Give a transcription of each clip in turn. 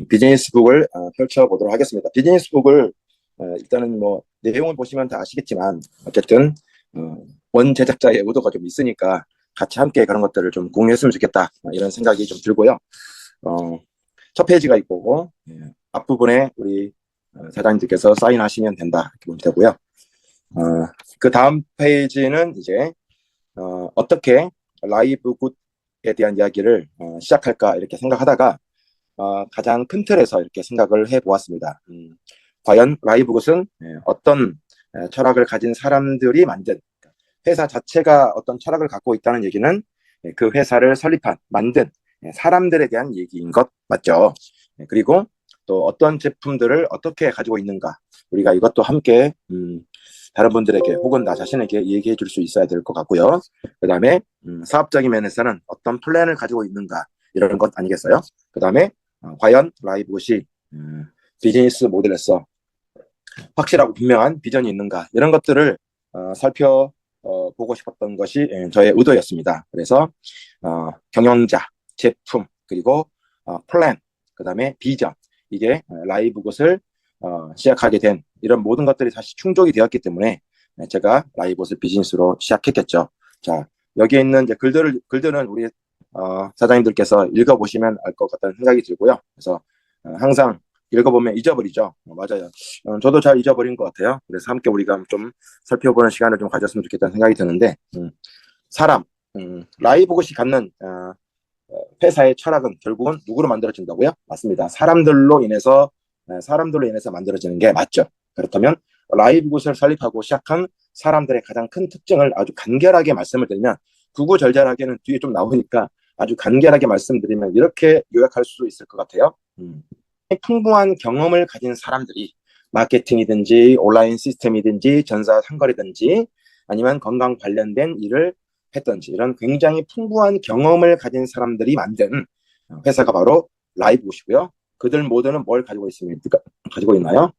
비즈니스북을 펼쳐보도록 하겠습니다. 비즈니스북을 일단은 뭐 내용을 보시면 다 아시겠지만 어쨌든 원 제작자의 의도가 좀 있으니까 같이 함께 그런 것들을 좀 공유했으면 좋겠다 이런 생각이 좀 들고요. 첫 페이지가 있고 앞부분에 우리 사장님들께서 사인하시면 된다 이렇게 보면 되고요. 그 다음 페이지는 이제 어떻게 라이브 굿에 대한 이야기를 시작할까 이렇게 생각하다가 가장 큰 틀에서 이렇게 생각을 해보았습니다. 과연 라이브 굿은 어떤 철학을 가진 사람들이 만든 회사 자체가 어떤 철학을 갖고 있다는 얘기는 그 회사를 설립한 만든 사람들에 대한 얘기인 것 맞죠? 그리고 또 어떤 제품들을 어떻게 가지고 있는가 우리가 이것도 함께 다른 분들에게 혹은 나 자신에게 얘기해 줄 수 있어야 될 것 같고요. 그 다음에 사업적인 면에서는 어떤 플랜을 가지고 있는가 이런 것 아니겠어요? 그 다음에 과연 라이브굿이 비즈니스 모델에서 확실하고 분명한 비전이 있는가 이런 것들을 살펴보고 싶었던 것이 저의 의도였습니다. 그래서 경영자, 제품, 그리고 플랜, 그 다음에 비전 이게 라이브굿을 시작하게 된 이런 모든 것들이 사실 충족이 되었기 때문에 제가 라이브굿을 비즈니스로 시작했겠죠. 자, 여기에 있는 이제 글들은 우리 사장님들께서 읽어보시면 알 것 같다는 생각이 들고요. 그래서 항상 읽어보면 잊어버리죠. 맞아요. 저도 잘 잊어버린 것 같아요. 그래서 함께 우리가 좀 살펴보는 시간을 좀 가졌으면 좋겠다는 생각이 드는데 사람, 라이브굿이 갖는 회사의 철학은 결국은 누구로 만들어진다고요? 맞습니다. 사람들로 인해서 만들어지는 게 맞죠. 그렇다면 라이브굿을 설립하고 시작한 사람들의 가장 큰 특징을 아주 간결하게 말씀을 드리면 구구절절하게는 뒤에 좀 나오니까 아주 간결하게 말씀드리면 이렇게 요약할 수 있을 것 같아요. 풍부한 경험을 가진 사람들이 마케팅이든지 온라인 시스템이든지 전사 상거래든지 아니면 건강 관련된 일을 했든지 이런 굉장히 풍부한 경험을 가진 사람들이 만든 회사가 바로 라이브굿이고요. 그들 모두는 뭘 가지고 있습니까? 가지고 있나요?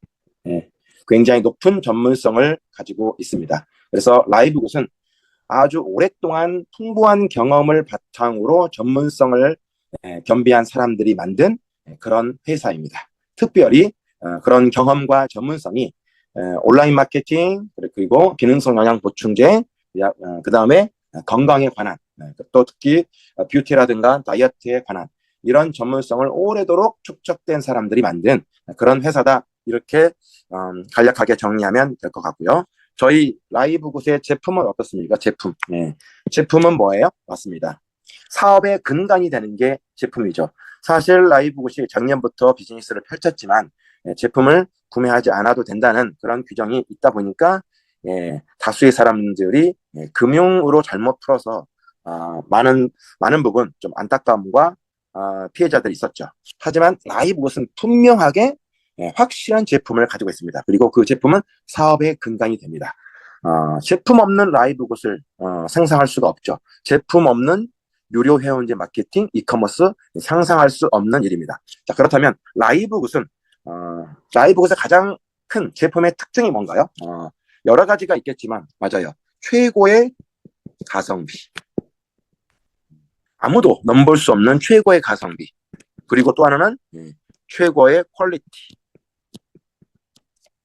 네. 굉장히 높은 전문성을 가지고 있습니다. 그래서 라이브굿은 아주 오랫동안 풍부한 경험을 바탕으로 전문성을 겸비한 사람들이 만든 그런 회사입니다. 특별히 그런 경험과 전문성이 온라인 마케팅 그리고 기능성 영양 보충제 그 다음에 건강에 관한 또 특히 뷰티라든가 다이어트에 관한 이런 전문성을 오래도록 축적된 사람들이 만든 그런 회사다 이렇게 간략하게 정리하면 될 것 같고요. 저희 라이브굿의 제품은 어떻습니까? 제품은 뭐예요? 맞습니다. 사업의 근간이 되는 게 제품이죠. 사실 라이브굿이 작년부터 비즈니스를 펼쳤지만 제품을 구매하지 않아도 된다는 그런 규정이 있다 보니까 다수의 사람들이 금융으로 잘못 풀어서 많은 부분 좀 안타까움과 피해자들이 있었죠. 하지만 라이브굿은 분명하게 확실한 제품을 가지고 있습니다. 그리고 그 제품은 사업의 근간이 됩니다. 제품 없는 라이브굿을 상상할 수가 없죠. 제품 없는 유료 회원제 마케팅, 이커머스 상상할 수 없는 일입니다. 자, 그렇다면 라이브굿의 가장 큰 제품의 특징이 뭔가요? 여러 가지가 있겠지만 맞아요. 최고의 가성비. 아무도 넘볼 수 없는 최고의 가성비. 그리고 또 하나는 최고의 퀄리티.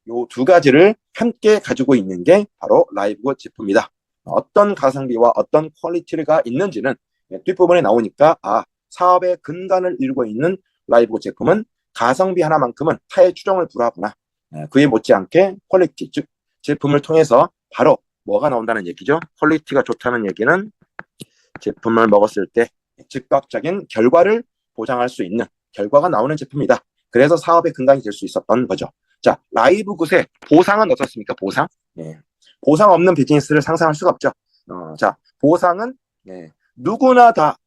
요 두 가지를 함께 가지고 있는 게 바로 라이브굿 제품이다. 어떤 가성비와 어떤 퀄리티가 있는지는 뒷부분에 나오니까 사업의 근간을 이루고 있는 라이브굿 제품은 가성비 하나만큼은 타의 추종을 불허하구나. 그에 못지않게 퀄리티, 즉 제품을 통해서 바로 뭐가 나온다는 얘기죠. 퀄리티가 좋다는 얘기는 제품을 먹었을 때 즉각적인 결과를 보장할 수 있는 결과가 나오는 제품이다. 그래서 사업의 근간이 될 수 있었던 거죠. 자, 라이브굿의 보상은 어떻습니까? 보상? 보상 없는 비즈니스를 상상할 수가 없죠. 자, 보상은 누구나 다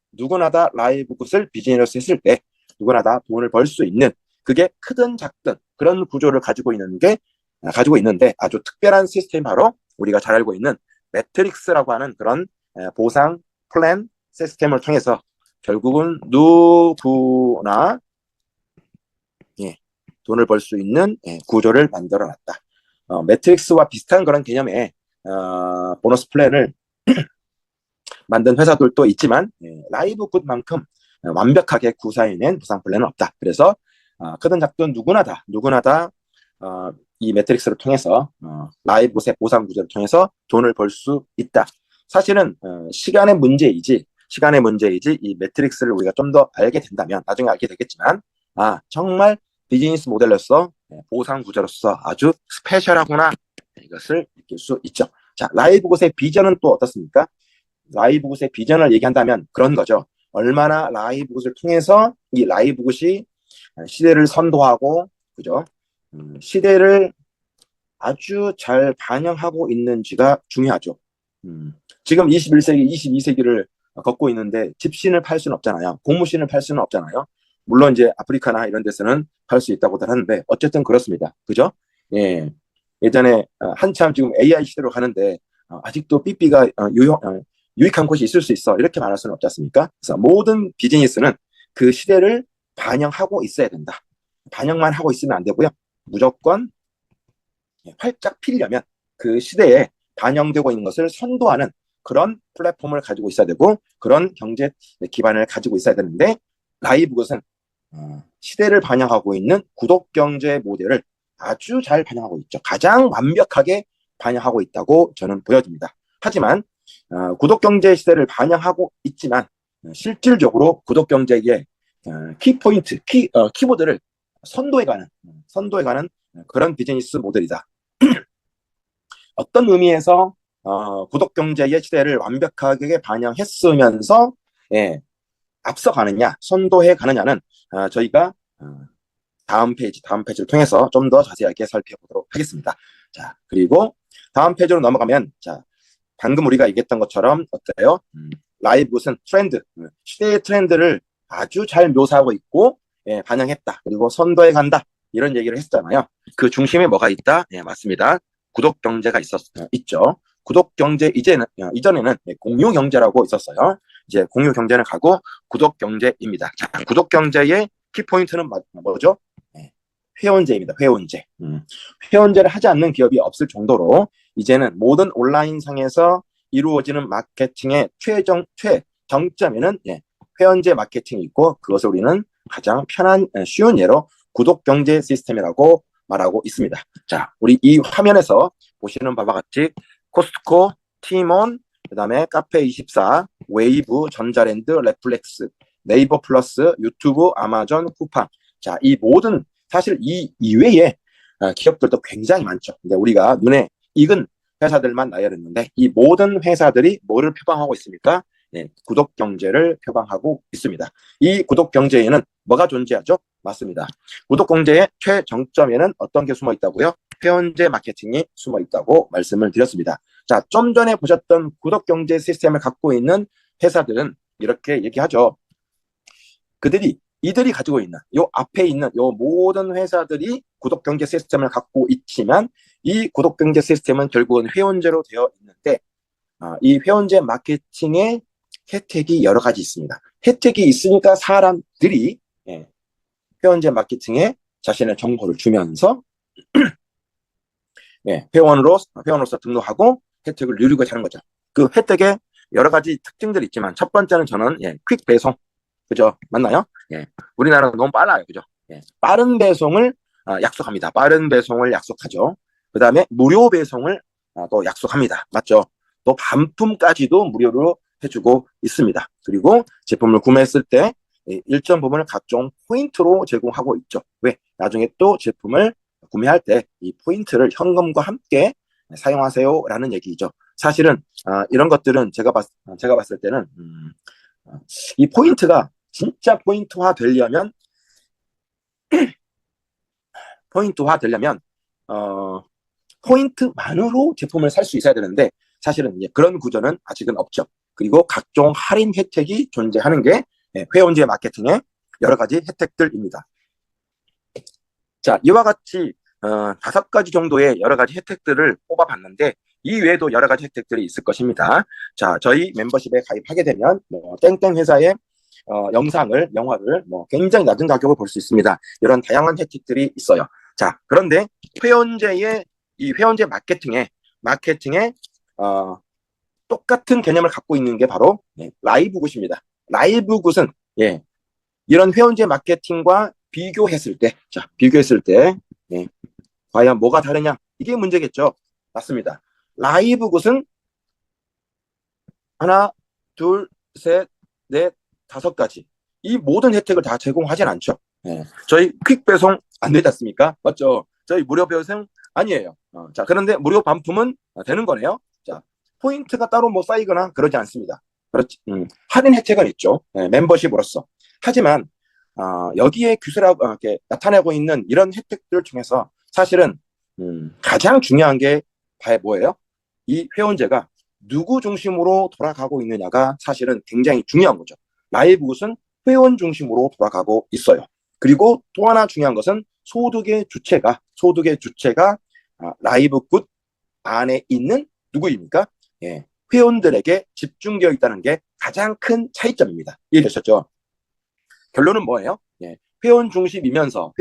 라이브굿을 비즈니스 했을 때 누구나 다 돈을 벌 수 있는 그게 크든 작든 그런 구조를 가지고 있는데 아주 특별한 시스템이 바로 우리가 잘 알고 있는 매트릭스라고 하는 그런 보상 플랜 시스템을 통해서 결국은 누구나 돈을 벌 수 있는 구조를 만들어놨다. 매트릭스와 비슷한 그런 개념의 보너스 플랜을 만든 회사들도 있지만 라이브굿만큼 완벽하게 구사해낸 보상 플랜은 없다. 그래서 크든 작든 누구나 다 이 매트릭스를 통해서 라이브셋 보상 구조를 통해서 돈을 벌 수 있다. 사실은 시간의 문제이지 이 매트릭스를 우리가 좀 더 알게 된다면 나중에 알게 되겠지만 정말 비즈니스 모델로서 보상 구조로서 아주 스페셜하구나 이것을 느낄 수 있죠. 자, 라이브굿의 비전은 또 어떻습니까? 라이브굿의 비전을 얘기한다면 그런 거죠. 얼마나 라이브굿을 통해서 이 라이브굿이 시대를 선도하고 그죠? 시대를 아주 잘 반영하고 있는지가 중요하죠. 지금 21세기, 22세기를 걷고 있는데 집신을 팔 수는 없잖아요. 고무신을 팔 수는 없잖아요. 물론 이제 아프리카나 이런 데서는 팔 수 있다고들 하는데 어쨌든 그렇습니다. 그죠? 예. 예전에 한참 지금 AI 시대로 가는데 아직도 삐삐가 유익한 곳이 있을 수 있어. 이렇게 말할 수는 없지 않습니까? 그래서 모든 비즈니스는 그 시대를 반영하고 있어야 된다. 반영만 하고 있으면 안 되고요. 무조건 활짝 피려면 그 시대에 반영되고 있는 것을 선도하는 그런 플랫폼을 가지고 있어야 되고 그런 경제 기반을 가지고 있어야 되는데 라이브것은 시대를 반영하고 있는 구독 경제 모델을 아주 잘 반영하고 있죠. 가장 완벽하게 반영하고 있다고 저는 보여집니다. 하지만 구독 경제 시대를 반영하고 있지만 실질적으로 구독 경제의 키포인트, 키보드를 선도해가는 그런 비즈니스 모델이다. 어떤 의미에서 구독 경제의 시대를 완벽하게 반영했으면서 앞서가느냐, 선도해 가느냐는 저희가 다음 페이지를 통해서 좀 더 자세하게 살펴보도록 하겠습니다. 자, 그리고 다음 페이지로 넘어가면 자, 방금 우리가 얘기했던 것처럼 어때요? 라이브굿은 트렌드, 시대의 트렌드를 아주 잘 묘사하고 있고 반영했다. 그리고 선도해 간다. 이런 얘기를 했잖아요. 그 중심에 뭐가 있다? 네, 맞습니다. 구독 경제가 있죠. 구독 경제 이전에는 공유 경제라고 있었어요. 이제 공유 경제는 가고 구독 경제입니다. 자, 구독 경제의 키포인트는 뭐죠? 회원제입니다. 회원제. 회원제를 하지 않는 기업이 없을 정도로 이제는 모든 온라인 상에서 이루어지는 마케팅의 최정점에는 회원제 마케팅이 있고 그것을 우리는 가장 쉬운 예로 구독 경제 시스템이라고 말하고 있습니다. 자, 우리 이 화면에서 보시는 바와 같이 코스트코, 티몬, 그 다음에 카페24, 웨이브, 전자랜드, 넷플릭스, 네이버 플러스, 유튜브, 아마존, 쿠팡. 자, 이 모든 사실 이 이외에 기업들도 굉장히 많죠. 근데 우리가 눈에 익은 회사들만 나열했는데 이 모든 회사들이 뭐를 표방하고 있습니까? 구독 경제를 표방하고 있습니다. 이 구독 경제에는 뭐가 존재하죠? 맞습니다. 구독 경제의 최정점에는 어떤 게 숨어 있다고요? 회원제 마케팅이 숨어 있다고 말씀을 드렸습니다. 자, 좀 전에 보셨던 구독 경제 시스템을 갖고 있는 회사들은 이렇게 얘기하죠. 이들이 가지고 있는 요 앞에 있는 요 모든 회사들이 구독 경제 시스템을 갖고 있지만 이 구독 경제 시스템은 결국은 회원제로 되어 있는데 이 회원제 마케팅의 혜택이 여러 가지 있습니다. 혜택이 있으니까 사람들이 회원제 마케팅에 자신의 정보를 주면서 회원으로서 등록하고 혜택을 누리고자 하는 거죠. 그 혜택에 여러 가지 특징들이 있지만 첫 번째는 저는 퀵 배송, 그죠? 맞나요? 우리나라는 너무 빨라요, 그죠? 빠른 배송을 약속합니다. 빠른 배송을 약속하죠. 그 다음에 무료 배송을 또 약속합니다. 맞죠? 또 반품까지도 무료로 해주고 있습니다. 그리고 제품을 구매했을 때 일정 부분을 각종 포인트로 제공하고 있죠. 왜? 나중에 또 제품을 구매할 때 이 포인트를 현금과 함께 사용하세요라는 얘기죠. 사실은 이런 것들은 제가 봤을 때는 이 포인트가 진짜 포인트화 되려면 포인트만으로 제품을 살 수 있어야 되는데 사실은 그런 구조는 아직은 없죠. 그리고 각종 할인 혜택이 존재하는 게 회원제 마케팅의 여러 가지 혜택들입니다. 자, 이와 같이 5가지 정도의 여러 가지 혜택들을 뽑아봤는데 이 외에도 여러 가지 혜택들이 있을 것입니다. 자, 저희 멤버십에 가입하게 되면 땡땡 회사의 영화를 굉장히 낮은 가격을 볼 수 있습니다. 이런 다양한 혜택들이 있어요. 자, 그런데 이 회원제 마케팅에 똑같은 개념을 갖고 있는 게 바로 라이브굿입니다. 라이브굿은 이런 회원제 마케팅과 비교했을 때, 자, 비교했을 때, 예, 과연 뭐가 다르냐? 이게 문제겠죠. 맞습니다. 라이브 굿은 하나, 둘, 셋, 넷, 다섯 가지. 이 모든 혜택을 다 제공하진 않죠. 예. 저희 퀵 배송 안 되지 않습니까? 맞죠? 저희 무료 배송 아니에요. 자, 그런데 무료 반품은 되는 거네요. 자, 포인트가 따로 뭐 쌓이거나 그러지 않습니다. 그렇지. 할인 혜택은 있죠. 예, 멤버십으로서. 하지만 여기에 규제라고 이렇게 나타내고 있는 이런 혜택들 중에서 사실은 가장 중요한 게 뭐예요? 이 회원제가 누구 중심으로 돌아가고 있느냐가 사실은 굉장히 중요한 거죠. 라이브굿은 회원 중심으로 돌아가고 있어요. 그리고 또 하나 중요한 것은 소득의 주체가 라이브굿 안에 있는 누구입니까? 예, 회원들에게 집중되어 있다는 게 가장 큰 차이점입니다. 이해되셨죠? 결론은 뭐예요? 예, 회원 중심이면서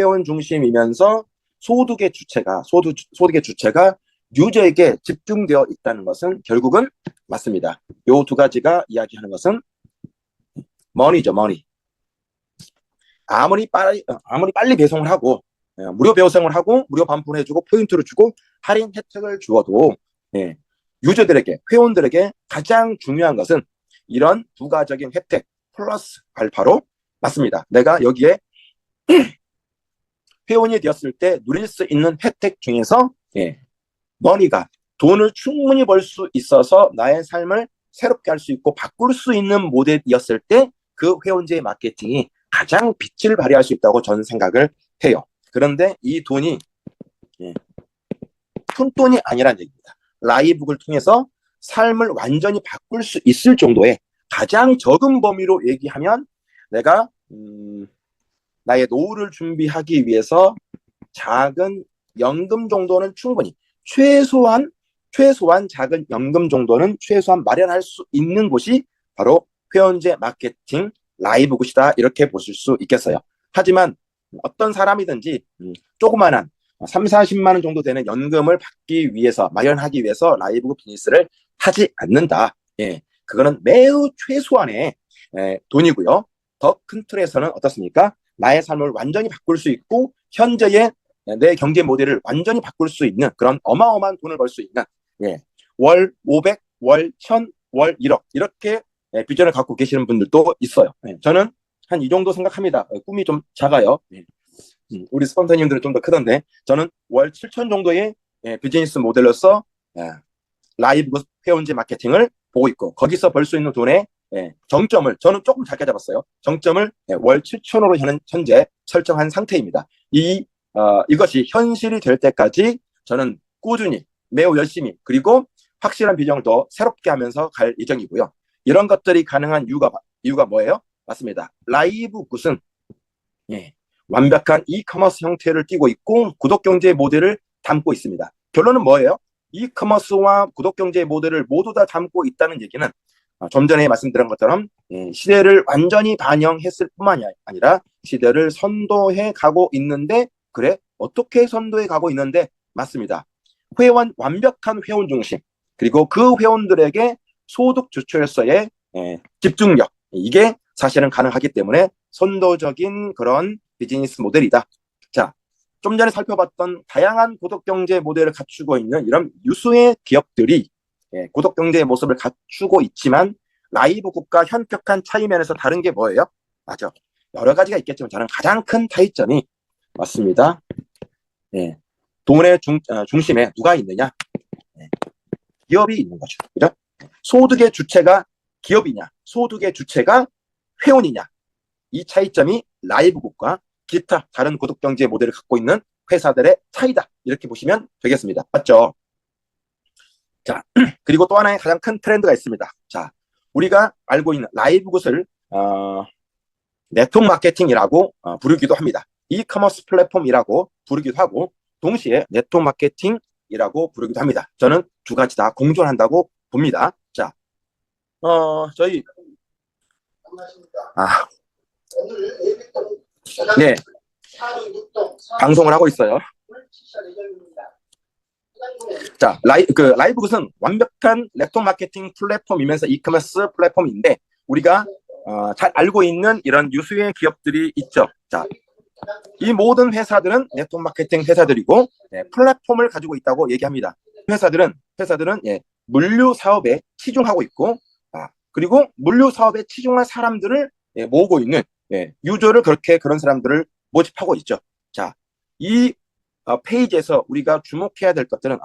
소득의 주체가 유저에게 집중되어 있다는 것은 결국은 맞습니다. 요 두 가지가 이야기하는 것은 머니죠, 머니. 아무리 빨리 배송을 하고, 무료 배송을 하고, 무료 반품해주고, 포인트를 주고, 할인 혜택을 주어도, 예, 유저들에게, 회원들에게 가장 중요한 것은 이런 부가적인 혜택, 플러스 알파로 맞습니다. 내가 여기에 회원이 되었을 때 누릴 수 있는 혜택 중에서, 예, 머니가 돈을 충분히 벌 수 있어서 나의 삶을 새롭게 할 수 있고 바꿀 수 있는 모델이었을 때 그 회원제의 마케팅이 가장 빛을 발휘할 수 있다고 저는 생각을 해요. 그런데 이 돈이 푼돈이 아니라는 얘기입니다. 라이브를 통해서 삶을 완전히 바꿀 수 있을 정도의 가장 적은 범위로 얘기하면 내가 나의 노후를 준비하기 위해서 작은 연금 정도는 충분히 최소한 작은 연금 정도는 최소한 마련할 수 있는 곳이 바로 회원제 마케팅 라이브 굿이다 이렇게 보실 수 있겠어요. 하지만 어떤 사람이든지 조그만한 3, 40만 원 정도 되는 연금을 받기 위해서 마련하기 위해서 라이브 비즈니스를 하지 않는다. 예, 그거는 매우 최소한의 돈이고요. 더 큰 틀에서는 어떻습니까? 나의 삶을 완전히 바꿀 수 있고 현재의 내 경제 모델을 완전히 바꿀 수 있는 그런 어마어마한 돈을 벌 수 있는 월 500, 월 1000, 월 1억 이렇게 비전을 갖고 계시는 분들도 있어요. 저는 한 이 정도 생각합니다. 꿈이 좀 작아요. 우리 스폰서님들은 좀 더 크던데 저는 월 7천 정도의 비즈니스 모델로서 라이브 회원제 마케팅을 보고 있고 거기서 벌 수 있는 돈의 정점을 저는 조금 작게 잡았어요. 정점을 월 7천으로 현재 설정한 상태입니다. 이것이 현실이 될 때까지 저는 꾸준히 매우 열심히 그리고 확실한 비전을 더 새롭게 하면서 갈 예정이고요. 이런 것들이 가능한 이유가 뭐예요? 맞습니다. 라이브 굿은 완벽한 이커머스 형태를 띠고 있고 구독경제 모델을 담고 있습니다. 결론은 뭐예요? 이커머스와 구독경제 모델을 모두 다 담고 있다는 얘기는 좀 전에 말씀드린 것처럼 시대를 완전히 반영했을 뿐만이 아니라 시대를 선도해 가고 있는데 그래? 어떻게 선도해 가고 있는데? 맞습니다. 완벽한 회원 중심 그리고 그 회원들에게 소득 주체로서의 집중력 이게 사실은 가능하기 때문에 선도적인 그런 비즈니스 모델이다. 자, 좀 전에 살펴봤던 다양한 구독경제 모델을 갖추고 있는 이런 유수의 기업들이 구독경제의 모습을 갖추고 있지만 라이브 굿과 현격한 차이면에서 다른 게 뭐예요? 맞아. 여러 가지가 있겠지만 저는 가장 큰 차이점이 맞습니다. 돈의 중심에 누가 있느냐? 기업이 있는 거죠. 그죠? 소득의 주체가 기업이냐, 소득의 주체가 회원이냐. 이 차이점이 라이브 굿과 기타 다른 구독경제 모델을 갖고 있는 회사들의 차이다. 이렇게 보시면 되겠습니다. 맞죠? 자, 그리고 또 하나의 가장 큰 트렌드가 있습니다. 자, 우리가 알고 있는 라이브 굿을 네트워크 마케팅이라고 부르기도 합니다. 이커머스 플랫폼이라고 부르기도 하고 동시에 네트워크 마케팅이라고 부르기도 합니다. 저는 두 가지 다 공존한다고 봅니다. 자, 저희 네, 방송을 하고 있어요. 자, 라이브 굿은 완벽한 네트워크 마케팅 플랫폼이면서 이커머스 플랫폼인데 우리가 잘 알고 있는 이런 유수의 기업들이 있죠. 자, 이 모든 회사들은 네트워크 마케팅 회사들이고 플랫폼을 가지고 있다고 얘기합니다. 회사들은 물류 사업에 치중하고 있고 그리고 물류 사업에 치중한 사람들을 모으고 있는 유저를 그런 사람들을 모집하고 있죠. 자, 이 페이지에서 우리가 주목해야 될 것들은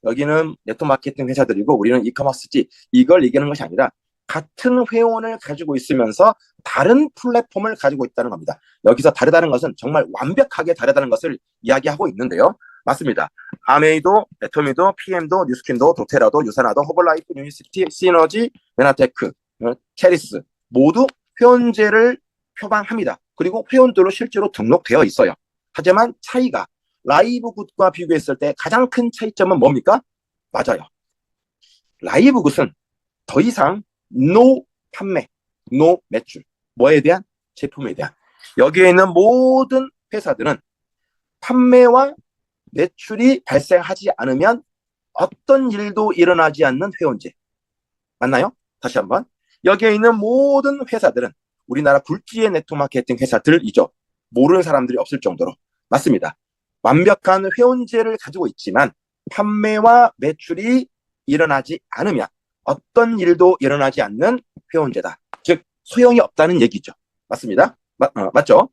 여기는 네트워크 마케팅 회사들이고 우리는 이커머스지 이걸 얘기하는 것이 아니라 같은 회원을 가지고 있으면서 다른 플랫폼을 가지고 있다는 겁니다. 여기서 다르다는 것은 정말 완벽하게 다르다는 것을 이야기하고 있는데요. 맞습니다. 아메이도, 애터미도, PM도, 뉴스킨도, 도테라도, 유사나도, 허벌라이프, 유니시티, 시너지, 메나테크, 캐리스 모두 회원제를 표방합니다. 그리고 회원들로 실제로 등록되어 있어요. 하지만 차이가 라이브굿과 비교했을 때 가장 큰 차이점은 뭡니까? 맞아요. 라이브굿은 더 이상 no 판매, no 매출. 뭐에 대한? 제품에 대한. 여기에 있는 모든 회사들은 판매와 매출이 발생하지 않으면 어떤 일도 일어나지 않는 회원제. 맞나요? 다시 한번. 여기에 있는 모든 회사들은 우리나라 굴지의 네트워크 마케팅 회사들이죠. 모르는 사람들이 없을 정도로. 맞습니다. 완벽한 회원제를 가지고 있지만 판매와 매출이 일어나지 않으면 어떤 일도 일어나지 않는 회원제다. 즉 소용이 없다는 얘기죠. 맞습니다. 맞죠?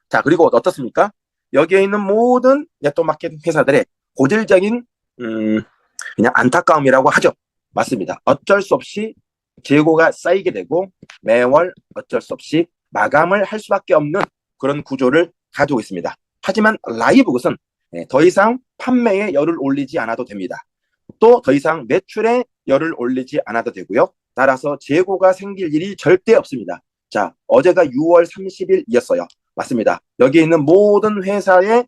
자, 그리고 어떻습니까? 여기에 있는 모든 네트워크 마케팅 회사들의 고질적인 그냥 안타까움이라고 하죠. 맞습니다. 어쩔 수 없이 재고가 쌓이게 되고 매월 어쩔 수 없이 마감을 할 수밖에 없는 그런 구조를 가지고 있습니다. 하지만 라이브굿은 더 이상 판매에 열을 올리지 않아도 됩니다. 또 더 이상 매출에 열을 올리지 않아도 되고요. 따라서 재고가 생길 일이 절대 없습니다. 자, 어제가 6월 30일이었어요. 맞습니다. 여기 있는 모든 회사의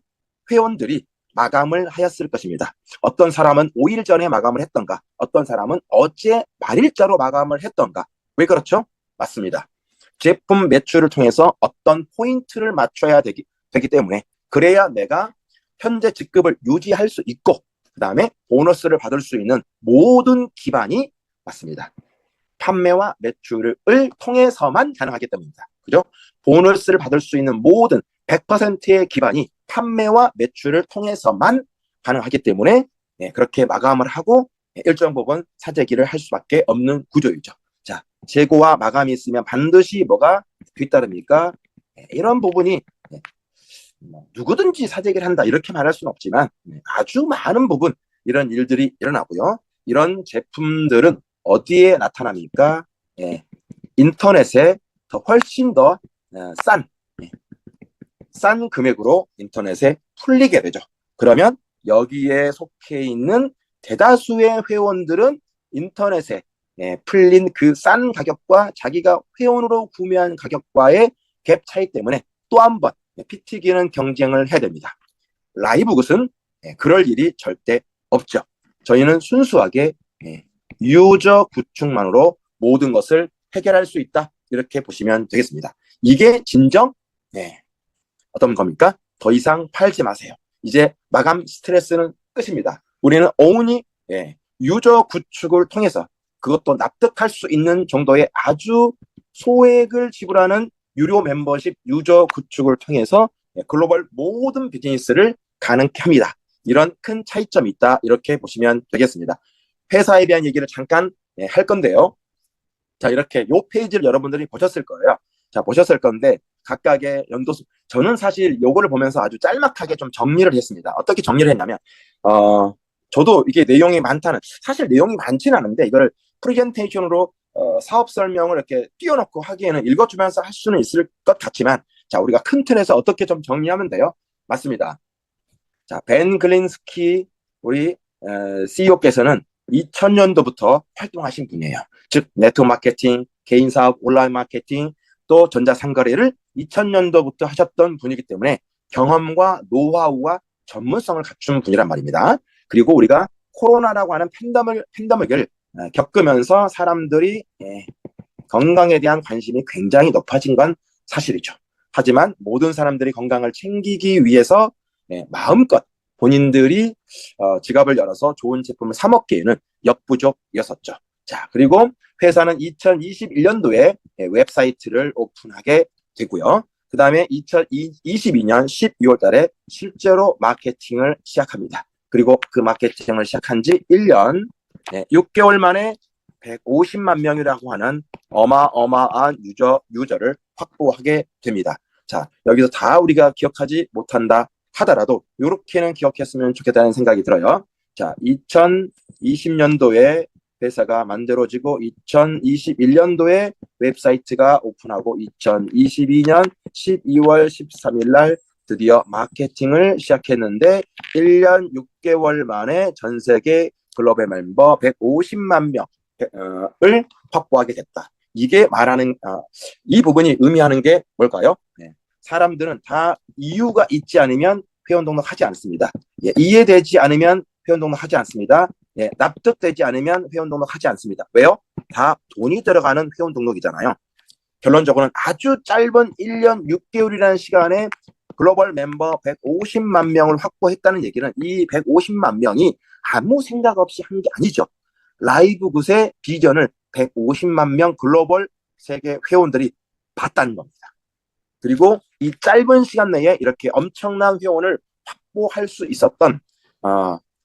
회원들이 마감을 하였을 것입니다. 어떤 사람은 5일 전에 마감을 했던가, 어떤 사람은 어제 말일자로 마감을 했던가. 왜 그렇죠? 맞습니다. 제품 매출을 통해서 어떤 포인트를 맞춰야 되기 때문에 그래야 내가 현재 직급을 유지할 수 있고 그 다음에 보너스를 받을 수 있는 모든 기반이 맞습니다. 판매와 매출을 통해서만 가능하기 때문입니다. 그죠? 보너스를 받을 수 있는 모든 100%의 기반이 판매와 매출을 통해서만 가능하기 때문에 그렇게 마감을 하고 일정 부분 사재기를 할 수밖에 없는 구조이죠. 자, 재고와 마감이 있으면 반드시 뭐가 뒤따릅니까? 이런 부분이 누구든지 사재기를 한다 이렇게 말할 수는 없지만 아주 많은 부분 이런 일들이 일어나고요. 이런 제품들은 어디에 나타납니까? 인터넷에 훨씬 더 싼 금액으로 인터넷에 풀리게 되죠. 그러면 여기에 속해 있는 대다수의 회원들은 인터넷에 풀린 그 싼 가격과 자기가 회원으로 구매한 가격과의 갭 차이 때문에 또 한 번 피 튀기는 경쟁을 해야 됩니다. 라이브굿은 그럴 일이 절대 없죠. 저희는 순수하게 유저 구축만으로 모든 것을 해결할 수 있다. 이렇게 보시면 되겠습니다. 이게 진정 어떤 겁니까? 더 이상 팔지 마세요. 이제 마감 스트레스는 끝입니다. 우리는 only 유저 구축을 통해서 그것도 납득할 수 있는 정도의 아주 소액을 지불하는 유료 멤버십 유저 구축을 통해서 글로벌 모든 비즈니스를 가능케 합니다. 이런 큰 차이점이 있다. 이렇게 보시면 되겠습니다. 회사에 대한 얘기를 잠깐 할 건데요. 자, 이렇게 요 페이지를 여러분들이 보셨을 거예요. 자, 보셨을 건데 각각의 연도수 저는 사실 요거를 보면서 아주 짤막하게 좀 정리를 했습니다. 어떻게 정리를 했냐면 저도 이게 내용이 많다는 사실 내용이 많지는 않은데 이걸 프레젠테이션으로 사업 설명을 이렇게 띄워놓고 하기에는 읽어주면서 할 수는 있을 것 같지만 자, 우리가 큰 틀에서 어떻게 좀 정리하면 돼요? 맞습니다. 자, 벤 글린스키 우리 CEO께서는 2000년도부터 활동하신 분이에요. 즉 네트워크 마케팅, 개인 사업, 온라인 마케팅, 또 전자상거래를 2000년도부터 하셨던 분이기 때문에 경험과 노하우와 전문성을 갖춘 분이란 말입니다. 그리고 우리가 코로나라고 하는 팬데믹을 겪으면서 사람들이 건강에 대한 관심이 굉장히 높아진 건 사실이죠. 하지만 모든 사람들이 건강을 챙기기 위해서 마음껏 본인들이 지갑을 열어서 좋은 제품을 사 먹기에는 역부족이었었죠. 자, 그리고 회사는 2021년도에 웹사이트를 오픈하게 되고요. 그 다음에 2022년 12월 달에 실제로 마케팅을 시작합니다. 그리고 그 마케팅을 시작한 지 1년 6개월 만에 150만 명이라고 하는 어마어마한 유저를 확보하게 됩니다. 자, 여기서 다 우리가 기억하지 못한다 하더라도 이렇게는 기억했으면 좋겠다는 생각이 들어요. 자, 2020년도에 회사가 만들어지고 2021년도에 웹사이트가 오픈하고 2022년 12월 13일 날 드디어 마케팅을 시작했는데 1년 6개월 만에 전 세계 글로벌 멤버 150만 명을 확보하게 됐다. 이게 말하는 이 부분이 의미하는 게 뭘까요? 네. 사람들은 다 이유가 있지 않으면 회원 등록하지 않습니다. 예, 이해되지 않으면 회원 등록하지 않습니다. 예, 납득되지 않으면 회원 등록하지 않습니다. 왜요? 다 돈이 들어가는 회원 등록이잖아요. 결론적으로는 아주 짧은 1년 6개월이라는 시간에 글로벌 멤버 150만 명을 확보했다는 얘기는 이 150만 명이 아무 생각 없이 한 게 아니죠. 라이브굿의 비전을 150만 명 글로벌 세계 회원들이 봤다는 겁니다. 그리고 이 짧은 시간 내에 이렇게 엄청난 회원을 확보할 수 있었던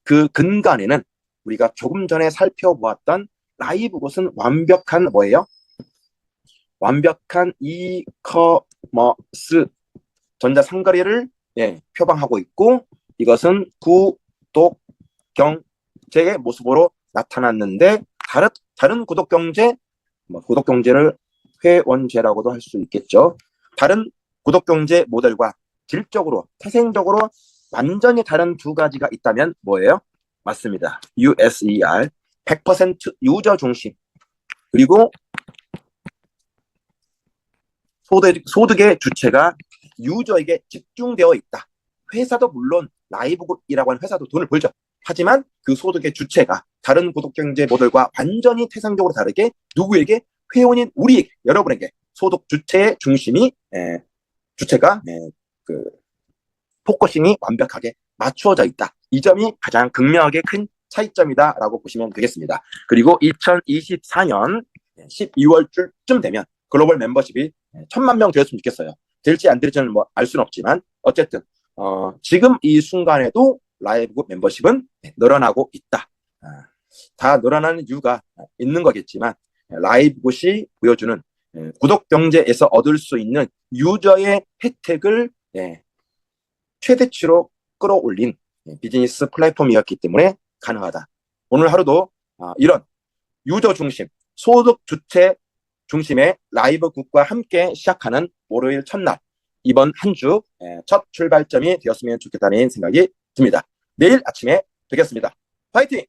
그 근간에는 우리가 조금 전에 살펴보았던 라이브굿은 완벽한 뭐예요? 완벽한 이커머스 전자상거래를 표방하고 있고 이것은 구독 경제의 모습으로 나타났는데 다른 구독 경제, 구독 경제를 회원제라고도 할 수 있겠죠. 다른 구독 경제 모델과 질적으로 태생적으로 완전히 다른 두 가지가 있다면 뭐예요? 맞습니다. USER 100% 유저 중심 그리고 소득의 주체가 유저에게 집중되어 있다. 회사도 물론 라이브굿이라고 하는 회사도 돈을 벌죠. 하지만 그 소득의 주체가 다른 구독경제 모델과 완전히 태생적으로 다르게 누구에게? 회원인 우리 여러분에게 소득 주체의 주체가 그 포커싱이 완벽하게 맞추어져 있다. 이 점이 가장 극명하게 큰 차이점이다라고 보시면 되겠습니다. 그리고 2024년 12월쯤 되면 글로벌 멤버십이 1000만 명 되었으면 좋겠어요. 될지 안 될지는 뭐 알 수는 없지만 어쨌든 지금 이 순간에도 라이브굿 멤버십은 늘어나고 있다. 다 늘어나는 이유가 있는 거겠지만 라이브굿이 보여주는 구독 경제에서 얻을 수 있는 유저의 혜택을 최대치로 끌어올린 비즈니스 플랫폼이었기 때문에 가능하다. 오늘 하루도 이런 유저 중심, 소득 주체 중심의 라이브굿과 함께 시작하는 월요일 첫날 이번 한 주 첫 출발점이 되었으면 좋겠다는 생각이 듭니다. 내일 아침에 뵙겠습니다. 화이팅!